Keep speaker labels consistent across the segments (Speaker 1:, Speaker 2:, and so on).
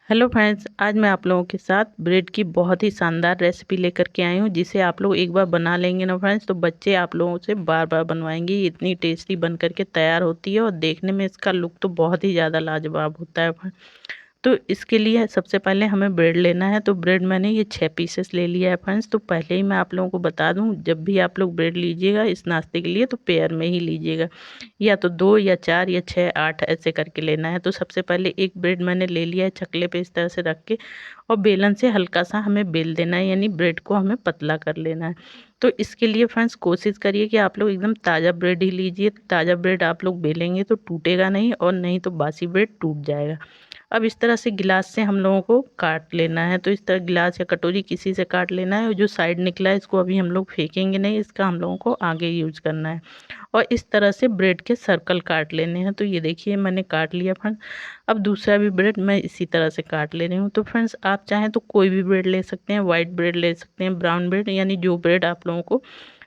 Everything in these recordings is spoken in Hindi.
Speaker 1: हेलो फ्रेंड्स, आज मैं आप लोगों के साथ ब्रेड की बहुत ही शानदार रेसिपी लेकर के आई हूँ, जिसे आप लोग एक बार बना लेंगे ना फ्रेंड्स, तो बच्चे आप लोगों से बार बार बनवाएंगे। ये इतनी टेस्टी बन करके तैयार होती है और देखने में इसका लुक तो बहुत ही ज़्यादा लाजवाब होता है। तो इसके लिए सबसे पहले हमें ब्रेड लेना है। तो ब्रेड मैंने ये 6 पीसेस ले लिया है फ्रेंड्स। तो पहले ही मैं आप लोगों को बता दूं, जब भी आप लोग ब्रेड लीजिएगा इस नाश्ते के लिए तो पेयर में ही लीजिएगा, या तो 2 या 4 या 6 8 ऐसे करके लेना है। तो सबसे पहले एक ब्रेड मैंने ले लिया है चकले पे इस तरह से रख के, और बेलन से हल्का सा हमें बेल देना है, यानी ब्रेड को हमें पतला कर लेना है। तो इसके लिए फ्रेंड्स कोशिश करिए कि आप लोग एकदम ताज़ा ब्रेड ही लीजिए। ताज़ा ब्रेड आप लोग बेलेंगे तो टूटेगा नहीं, और नहीं तो बासी ब्रेड टूट जाएगा। अब इस तरह से गिलास से हम लोगों को काट लेना है। तो इस तरह गिलास या कटोरी किसी से काट लेना है, और जो साइड निकला है इसको अभी हम लोग फेंकेंगे नहीं, इसका हम लोगों को आगे यूज करना है। और इस तरह से ब्रेड के सर्कल काट लेने हैं। तो ये देखिए मैंने काट लिया फ्रेंड्स। अब दूसरा भी ब्रेड मैं इसी तरह से काट ले रही हूँ। तो फ्रेंड्स आप चाहें तो कोई भी ब्रेड ले सकते हैं, वाइट ब्रेड ले सकते हैं, ब्राउन ब्रेड, यानी जो ब्रेड आप लोगों को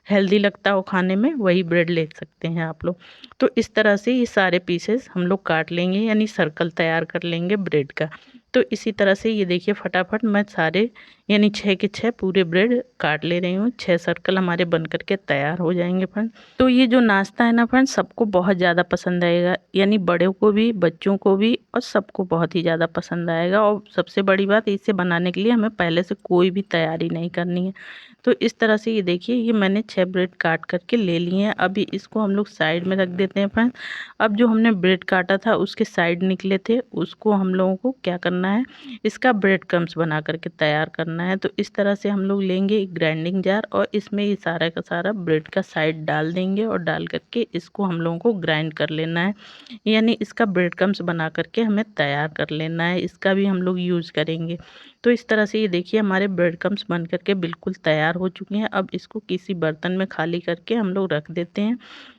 Speaker 1: हेल्दी लगता हो खाने में वही ब्रेड ले सकते हैं आप लोग। तो इस तरह से ये सारे पीसेस हम लोग काट लेंगे, यानी सर्कल तैयार कर लेंगे ब्रेड का। तो इसी तरह से ये देखिए फटाफट मैं सारे यानी 6 के 6 पूरे ब्रेड काट ले रही हूँ। 6 सर्कल हमारे बन करके तैयार हो जाएंगे फ्रेंड। तो ये जो नाश्ता है ना फ्रेंड, सबको बहुत ज़्यादा पसंद आएगा, यानी बड़ों को भी, बच्चों को भी, और सबको बहुत ही ज़्यादा पसंद आएगा। और सबसे बड़ी बात, इसे बनाने के लिए हमें पहले से कोई भी तैयारी नहीं करनी है। तो इस तरह से ये देखिए ये मैंने 6 ब्रेड काट करके ले लिए हैं। अभी इसको हम लोग साइड में रख देते हैं फ्रेंड। अब जो हमने ब्रेड काटा था उसके साइड निकले थे, उसको हम लोगों को क्या करना है, इसका ब्रेड क्रम्स बना करके तैयार करना है। तो इस तरह से हम लोग लेंगे एक ग्राइंडिंग जार, और इसमें ये सारा का सारा ब्रेड का साइड डाल देंगे, और डाल करके इसको हम लोगों को ग्राइंड कर लेना है, यानी इसका ब्रेड क्रम्स बना करके हमें तैयार कर लेना है। इसका भी हम लोग यूज़ करेंगे। तो इस तरह से ये देखिए हमारे ब्रेड क्रम्स बन करके बिल्कुल तैयार हो चुके हैं। अब इसको किसी बर्तन में खाली करके हम लोग रख देते हैं।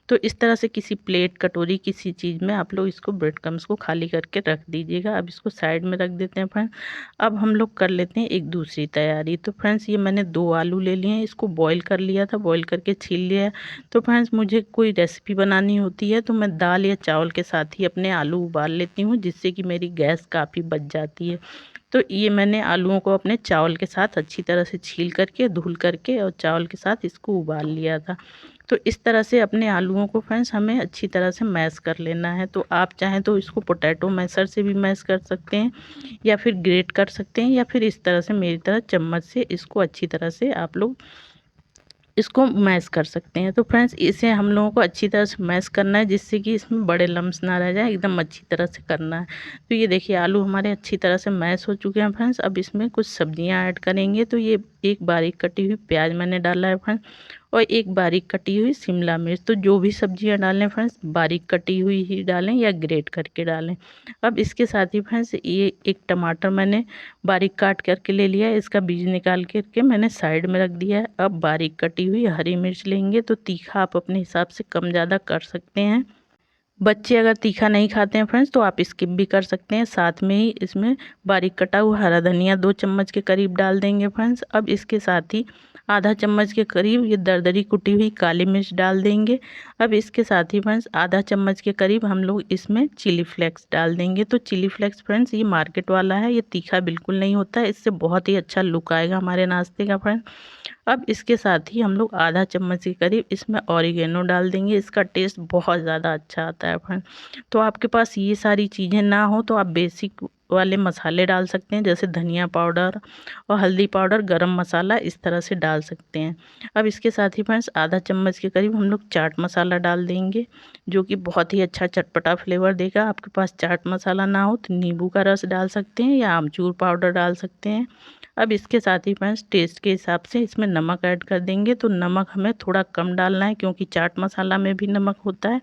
Speaker 1: तो इस तरह से किसी प्लेट, कटोरी, किसी चीज़ में आप लोग इसको ब्रेड क्रम्स को खाली करके रख दीजिएगा। अब इसको साइड में रख देते हैं फ्रेंड्स। अब हम लोग कर लेते हैं एक दूसरी तैयारी। तो फ्रेंड्स ये मैंने 2 आलू ले लिए हैं, इसको बॉईल कर लिया था, बॉईल करके छील लिया है। तो फ्रेंड्स मुझे कोई रेसिपी बनानी होती है तो मैं दाल या चावल के साथ ही अपने आलू उबाल लेती हूँ, जिससे कि मेरी गैस काफ़ी बच जाती है। तो ये मैंने आलूओं को अपने चावल के साथ अच्छी तरह से छील करके, धुल करके, और चावल के साथ इसको उबाल लिया था। तो इस तरह से अपने आलूओं को फ्रेंड्स हमें अच्छी तरह से मैश कर लेना है। तो आप चाहें तो इसको पोटैटो मैशर से भी मैश कर सकते हैं, या फिर ग्रेट कर सकते हैं, या फिर इस तरह से मेरी तरह चम्मच से इसको अच्छी तरह से आप लोग इसको मैश कर सकते हैं। तो फ्रेंड्स इसे हम लोगों को अच्छी तरह से मैश करना है, जिससे कि इसमें बड़े लम्स ना रह जाए, एकदम अच्छी तरह से करना है। तो ये देखिए आलू हमारे अच्छी तरह से मैश हो चुके हैं फ्रेंड्स। अब इसमें कुछ सब्जियां ऐड करेंगे। तो ये एक बारीक कटी हुई प्याज मैंने डाला है फ्रेंड्स, और एक बारीक कटी हुई शिमला मिर्च। तो जो भी सब्जियां डालें फ्रेंड्स, बारीक कटी हुई ही डालें या ग्रेट करके डालें। अब इसके साथ ही फ्रेंड्स ये एक टमाटर मैंने बारीक काट करके ले लिया है, इसका बीज निकाल करके मैंने साइड में रख दिया है। अब बारीक कटी हुई हरी मिर्च लेंगे। तो तीखा आप अपने हिसाब से कम ज़्यादा कर सकते हैं। बच्चे अगर तीखा नहीं खाते हैं फ्रेंड्स तो आप स्किप भी कर सकते हैं। साथ में ही इसमें बारीक कटा हुआ हरा धनिया 2 चम्मच के करीब डाल देंगे फ्रेंड्स। अब इसके साथ ही आधा चम्मच के करीब ये दरदरी कुटी हुई काली मिर्च डाल देंगे। अब इसके साथ ही फ्रेंड्स आधा चम्मच के करीब हम लोग इसमें चिली फ्लेक्स डाल देंगे। तो चिली फ्लेक्स फ्रेंड्स ये मार्केट वाला है, ये तीखा बिल्कुल नहीं होता है, इससे बहुत ही अच्छा लुक आएगा हमारे नाश्ते का फ्रेंड्स। अब इसके साथ ही हम लोग आधा चम्मच के करीब इसमें ऑरिगेनो डाल देंगे, इसका टेस्ट बहुत ज़्यादा अच्छा आता है फ्रेंड। तो आपके पास ये सारी चीज़ें ना हो तो आप बेसिक वाले मसाले डाल सकते हैं, जैसे धनिया पाउडर और हल्दी पाउडर, गरम मसाला, इस तरह से डाल सकते हैं। अब इसके साथ ही फ्रेंड्स आधा चम्मच के करीब हम लोग चाट मसाला डाल देंगे, जो कि बहुत ही अच्छा चटपटा फ्लेवर देगा। आपके पास चाट मसाला ना हो तो नींबू का रस डाल सकते हैं, या आमचूर पाउडर डाल सकते हैं। अब इसके साथ ही फ्रेंड्स टेस्ट के हिसाब से इसमें नमक ऐड कर देंगे। तो नमक हमें थोड़ा कम डालना है, क्योंकि चाट मसाला में भी नमक होता है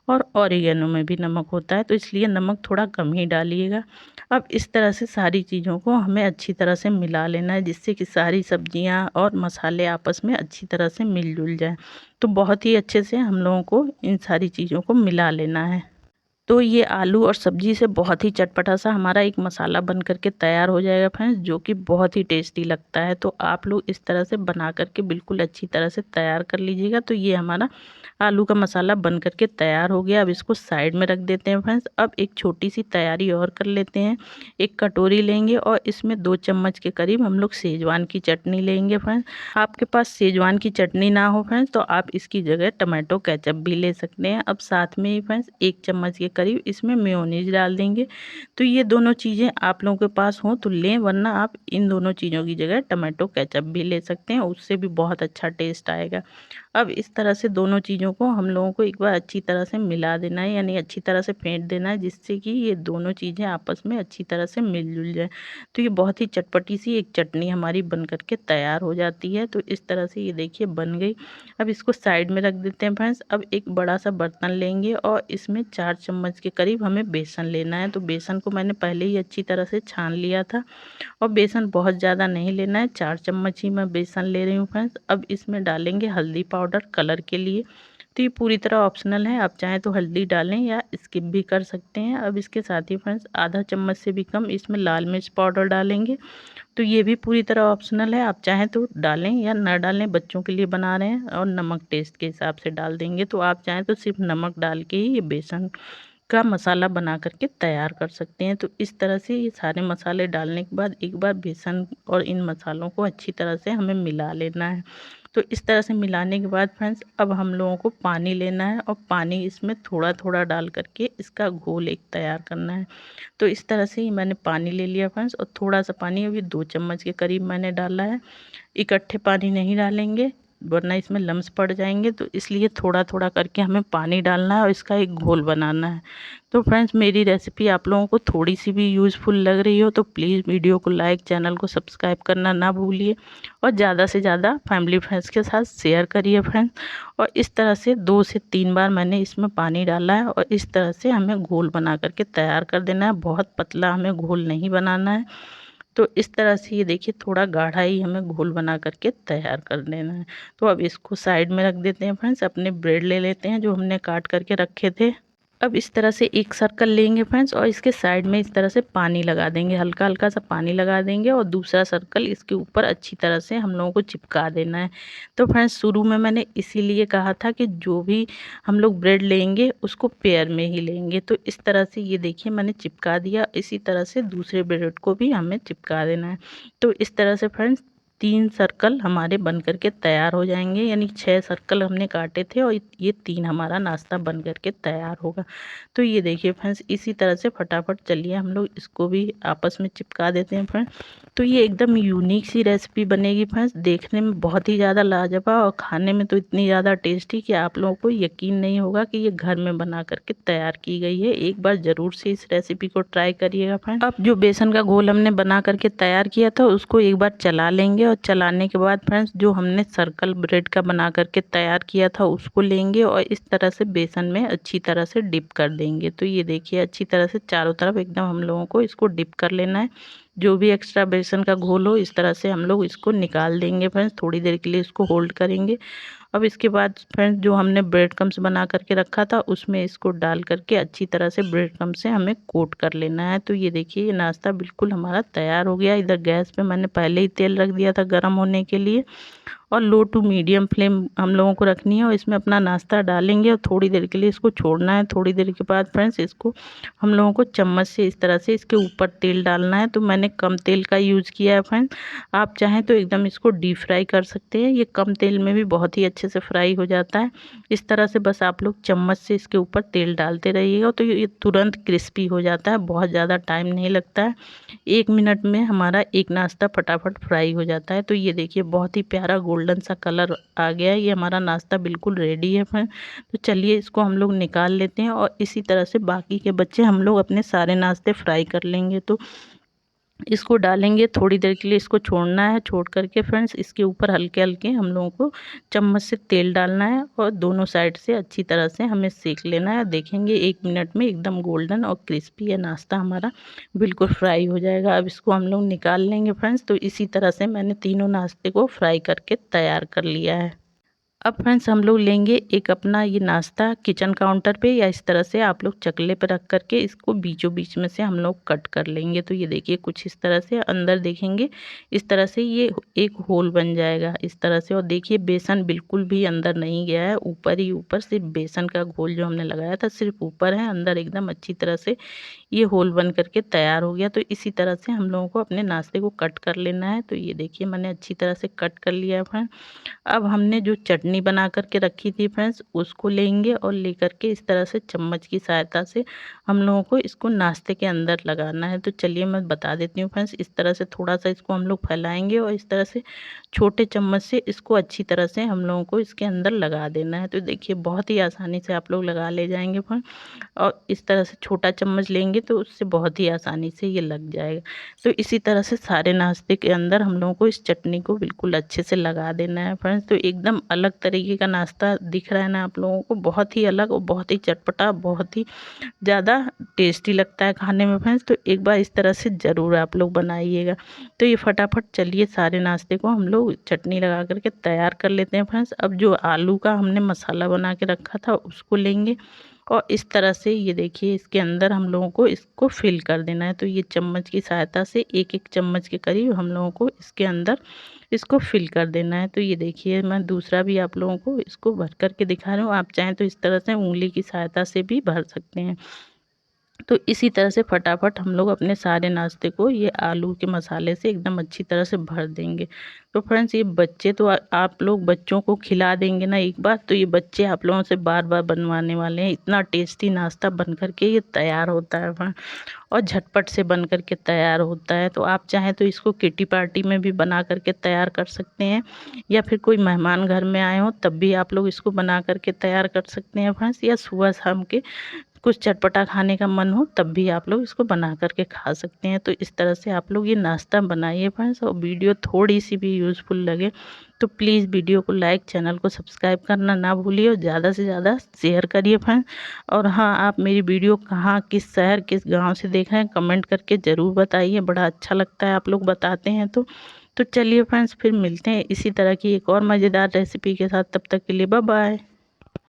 Speaker 1: और ऑरिगेनो में भी नमक होता है, तो इसलिए नमक थोड़ा कम ही डालिएगा। अब इस तरह से सारी चीज़ों को हमें अच्छी तरह से मिला लेना है, जिससे कि सारी सब्जियां और मसाले आपस में अच्छी तरह से मिलजुल जाएं। तो बहुत ही अच्छे से हम लोगों को इन सारी चीज़ों को मिला लेना है। तो ये आलू और सब्जी से बहुत ही चटपटा सा हमारा एक मसाला बन करके तैयार हो जाएगा फ्रेंड्स, जो कि बहुत ही टेस्टी लगता है। तो आप लोग इस तरह से बना करके बिल्कुल अच्छी तरह से तैयार कर लीजिएगा। तो ये हमारा आलू का मसाला बन करके तैयार हो गया। अब इसको साइड में रख देते हैं फ्रेंड्स। अब एक छोटी सी तैयारी और कर लेते हैं। एक कटोरी लेंगे और इसमें 2 चम्मच के करीब हम लोग सेजवान की चटनी लेंगे फ्रेंड्स। आपके पास सेजवान की चटनी ना हो फ्रेंड्स तो आप इसकी जगह टमाटो केचप भी ले सकते हैं। अब साथ में ही फ्रेंड्स 1 चम्मच के करीब इसमें मेयोनीज डाल देंगे। तो ये दोनों चीज़ें आप लोगों के पास हो तो लें, वरना आप इन दोनों चीज़ों की जगह टमाटो केचप भी ले सकते हैं, उससे भी बहुत अच्छा टेस्ट आएगा। अब इस तरह से दोनों चीज़ों को हम लोगों को एक बार अच्छी तरह से मिला देना है, यानी अच्छी तरह से फेंट देना है, जिससे कि ये दोनों चीज़ें आपस में अच्छी तरह से मिलजुल जाए। तो ये बहुत ही चटपटी सी एक चटनी हमारी बन करके तैयार हो जाती है। तो इस तरह से ये देखिए बन गई। अब इसको साइड में रख देते हैं फ्रेंड्स। अब एक बड़ा सा बर्तन लेंगे और इसमें 4 चम्मच के करीब हमें बेसन लेना है। तो बेसन को मैंने पहले ही अच्छी तरह से छान लिया था और बेसन बहुत ज़्यादा नहीं लेना है, 4 चम्मच ही मैं बेसन ले रही हूँ फ्रेंड्स। अब इसमें डालेंगे हल्दी पाउडर कलर के लिए। तो ये पूरी तरह ऑप्शनल है, आप चाहें तो हल्दी डालें या स्किप भी कर सकते हैं। अब इसके साथ ही फ्रेंड्स आधा चम्मच से भी कम इसमें लाल मिर्च पाउडर डालेंगे। तो ये भी पूरी तरह ऑप्शनल है, आप चाहें तो डालें या ना डालें, बच्चों के लिए बना रहे हैं। और नमक टेस्ट के हिसाब से डाल देंगे। तो आप चाहें तो सिर्फ नमक डाल के ही ये बेसन का मसाला बना करके तैयार कर सकते हैं। तो इस तरह से ये सारे मसाले डालने के बाद एक बार बेसन और इन मसालों को अच्छी तरह से हमें मिला लेना है। तो इस तरह से मिलाने के बाद फ्रेंड्स अब हम लोगों को पानी लेना है और पानी इसमें थोड़ा थोड़ा डाल करके इसका घोल एक तैयार करना है। तो इस तरह से ही मैंने पानी ले लिया फ्रेंड्स, और थोड़ा सा पानी अभी 2 चम्मच के करीब मैंने डाला है। इकट्ठे पानी नहीं डालेंगे वरना इसमें लम्स पड़ जाएंगे, तो इसलिए थोड़ा थोड़ा करके हमें पानी डालना है और इसका एक घोल बनाना है। तो फ्रेंड्स मेरी रेसिपी आप लोगों को थोड़ी सी भी यूज़फुल लग रही हो तो प्लीज़ वीडियो को लाइक, चैनल को सब्सक्राइब करना ना भूलिए और ज़्यादा से ज़्यादा फैमिली फ्रेंड्स के साथ शेयर करिए फ्रेंड्स। और इस तरह से 2 से 3 बार मैंने इसमें पानी डाला है और इस तरह से हमें घोल बना करके तैयार कर देना है। बहुत पतला हमें घोल नहीं बनाना है। तो इस तरह से ये देखिए थोड़ा गाढ़ा ही हमें घोल बना करके तैयार कर देना है। तो अब इसको साइड में रख देते हैं फ्रेंड्स। अपने ब्रेड ले लेते हैं जो हमने काट करके रखे थे। अब इस तरह से एक सर्कल लेंगे फ्रेंड्स और इसके साइड में इस तरह से पानी लगा देंगे, हल्का हल्का सा पानी लगा देंगे और दूसरा सर्कल इसके ऊपर अच्छी तरह से हम लोगों को चिपका देना है। तो फ्रेंड्स शुरू में मैंने इसीलिए कहा था कि जो भी हम लोग ब्रेड लेंगे उसको पेयर में ही लेंगे। तो इस तरह से ये देखिए मैंने चिपका दिया। इसी तरह से दूसरे ब्रेड को भी हमें चिपका देना है। तो इस तरह से फ्रेंड्स 3 सर्कल हमारे बन करके तैयार हो जाएंगे, यानी 6 सर्कल हमने काटे थे और ये 3 हमारा नाश्ता बन करके तैयार होगा। तो ये देखिए फ्रेंड्स इसी तरह से फटाफट चलिए हम लोग इसको भी आपस में चिपका देते हैं फ्रेंड्स। तो ये एकदम यूनिक सी रेसिपी बनेगी फ्रेंड्स, देखने में बहुत ही ज़्यादा लाजवाब और खाने में तो इतनी ज़्यादा टेस्टी कि आप लोगों को यकीन नहीं होगा कि ये घर में बना करके तैयार की गई है। एक बार ज़रूर से इस रेसिपी को ट्राई करिएगा फ्रेंड्स। अब जो बेसन का घोल हमने बना करके तैयार किया था उसको एक बार चला लेंगे और चलाने के बाद फ्रेंड्स जो हमने सर्कल ब्रेड का बना करके तैयार किया था उसको लेंगे और इस तरह से बेसन में अच्छी तरह से डिप कर देंगे। तो ये देखिए अच्छी तरह से चारों तरफ एकदम हम लोगों को इसको डिप कर लेना है। जो भी एक्स्ट्रा बेसन का घोल हो इस तरह से हम लोग इसको निकाल देंगे फ्रेंड्स। थोड़ी देर के लिए इसको होल्ड करेंगे। अब इसके बाद फ्रेंड्स जो हमने ब्रेड क्रम्स बना करके रखा था उसमें इसको डाल करके अच्छी तरह से ब्रेड क्रम्स से हमें कोट कर लेना है। तो ये देखिए ये नाश्ता बिल्कुल हमारा तैयार हो गया। इधर गैस पे मैंने पहले ही तेल रख दिया था गर्म होने के लिए और लो टू मीडियम फ्लेम हम लोगों को रखनी है और इसमें अपना नाश्ता डालेंगे और थोड़ी देर के लिए इसको छोड़ना है। थोड़ी देर के बाद फ्रेंड्स इसको हम लोगों को चम्मच से इस तरह से इसके ऊपर तेल डालना है। तो मैंने कम तेल का यूज़ किया है फ्रेंड्स, आप चाहें तो एकदम इसको डीप फ्राई कर सकते हैं, ये कम तेल में भी बहुत ही अच्छे से फ्राई हो जाता है। इस तरह से बस आप लोग चम्मच से इसके ऊपर तेल डालते रहिएगा तो ये तुरंत क्रिस्पी हो जाता है, बहुत ज़्यादा टाइम नहीं लगता है। 1 मिनट में हमारा एक नाश्ता फटाफट फ्राई हो जाता है। तो ये देखिए बहुत ही प्यारा गोल्डन सा कलर आ गया है, ये हमारा नाश्ता बिल्कुल रेडी है फ्रेंड। तो चलिए इसको हम लोग निकाल लेते हैं और इसी तरह से बाकी के बच्चे हम लोग अपने सारे नाश्ते फ्राई कर लेंगे। तो इसको डालेंगे, थोड़ी देर के लिए इसको छोड़ना है। छोड़ करके फ्रेंड्स इसके ऊपर हल्के हल्के हम लोगों को चम्मच से तेल डालना है और दोनों साइड से अच्छी तरह से हमें सेक लेना है। देखेंगे 1 मिनट में एकदम गोल्डन और क्रिस्पी है नाश्ता हमारा बिल्कुल फ्राई हो जाएगा। अब इसको हम लोग निकाल लेंगे फ्रेंड्स। तो इसी तरह से मैंने तीनों नाश्ते को फ्राई करके तैयार कर लिया है। अब फ्रेंड्स हम लोग लेंगे एक अपना ये नाश्ता किचन काउंटर पे, या इस तरह से आप लोग चकले पे रख करके इसको बीचों बीच में से हम लोग कट कर लेंगे। तो ये देखिए कुछ इस तरह से अंदर देखेंगे, इस तरह से ये एक होल बन जाएगा इस तरह से। और देखिए बेसन बिल्कुल भी अंदर नहीं गया है, ऊपर ही ऊपर सिर्फ बेसन का घोल जो हमने लगाया था सिर्फ ऊपर है, अंदर एकदम अच्छी तरह से ये होल बन करके तैयार हो गया। तो इसी तरह से हम लोगों को अपने नाश्ते को कट कर लेना है। तो ये देखिए मैंने अच्छी तरह से कट कर लिया है फ्रेंड। अब हमने जो चटनी बना करके रखी थी फ्रेंड्स उसको लेंगे और लेकर के इस तरह से चम्मच की सहायता से हम लोगों को इसको नाश्ते के अंदर लगाना है। तो चलिए मैं बता देती हूँ फ्रेंड्स, इस तरह से थोड़ा सा इसको हम लोग फैलाएंगे और इस तरह से छोटे चम्मच से इसको अच्छी तरह से हम लोगों को इसके अंदर लगा देना है। तो देखिए बहुत ही आसानी से आप लोग लगा ले जाएंगे फ्रेंड, और इस तरह से छोटा चम्मच लेंगे तो उससे बहुत ही आसानी से ये लग जाएगा। तो इसी तरह से सारे नाश्ते के अंदर हम लोगों को इस चटनी को बिल्कुल अच्छे से लगा देना है फ्रेंड्स। तो एकदम अलग तरीके का नाश्ता दिख रहा है ना आप लोगों को, बहुत ही अलग और बहुत ही चटपटा, बहुत ही ज़्यादा टेस्टी लगता है खाने में फ्रेंड्स। तो एक बार इस तरह से ज़रूर आप लोग बनाइएगा। तो ये फटाफट चलिए सारे नाश्ते को हम लोग चटनी लगा करके तैयार कर लेते हैं फ्रेंड्स। अब जो आलू का हमने मसाला बना के रखा था उसको लेंगे और इस तरह से ये देखिए इसके अंदर हम लोगों को इसको फिल कर देना है। तो ये चम्मच की सहायता से एक एक चम्मच के करीब हम लोगों को इसके अंदर इसको फिल कर देना है। तो ये देखिए मैं दूसरा भी आप लोगों को इसको भर करके दिखा रही हूँ, आप चाहें तो इस तरह से उंगली की सहायता से भी भर सकते हैं। तो इसी तरह से फटाफट हम लोग अपने सारे नाश्ते को ये आलू के मसाले से एकदम अच्छी तरह से भर देंगे। तो फ्रेंड्स ये बच्चे तो आप लोग बच्चों को खिला देंगे ना एक बार, तो ये बच्चे आप लोगों से बार बार बनवाने वाले हैं। इतना टेस्टी नाश्ता बन करके ये तैयार होता है फ्रेंड, और झटपट से बन करके तैयार होता है। तो आप चाहें तो इसको किटी पार्टी में भी बना करके तैयार कर सकते हैं, या फिर कोई मेहमान घर में आए हों तब भी आप लोग इसको बना करके तैयार कर सकते हैं फ्रेंड्स, या सुबह शाम के कुछ चटपटा खाने का मन हो तब भी आप लोग इसको बना करके खा सकते हैं। तो इस तरह से आप लोग ये नाश्ता बनाइए फ्रेंड्स, और वीडियो थोड़ी सी भी यूज़फुल लगे तो प्लीज़ वीडियो को लाइक, चैनल को सब्सक्राइब करना ना भूलिए और ज़्यादा से ज़्यादा शेयर करिए फ्रेंड्स। और हाँ, आप मेरी वीडियो कहाँ, किस शहर, किस गांव से देख रहे हैं कमेंट करके ज़रूर बताइए, बड़ा अच्छा लगता है आप लोग बताते हैं। तो चलिए फ्रेंड्स फिर मिलते हैं इसी तरह की एक और मज़ेदार रेसिपी के साथ, तब तक के लिए बाय बाय।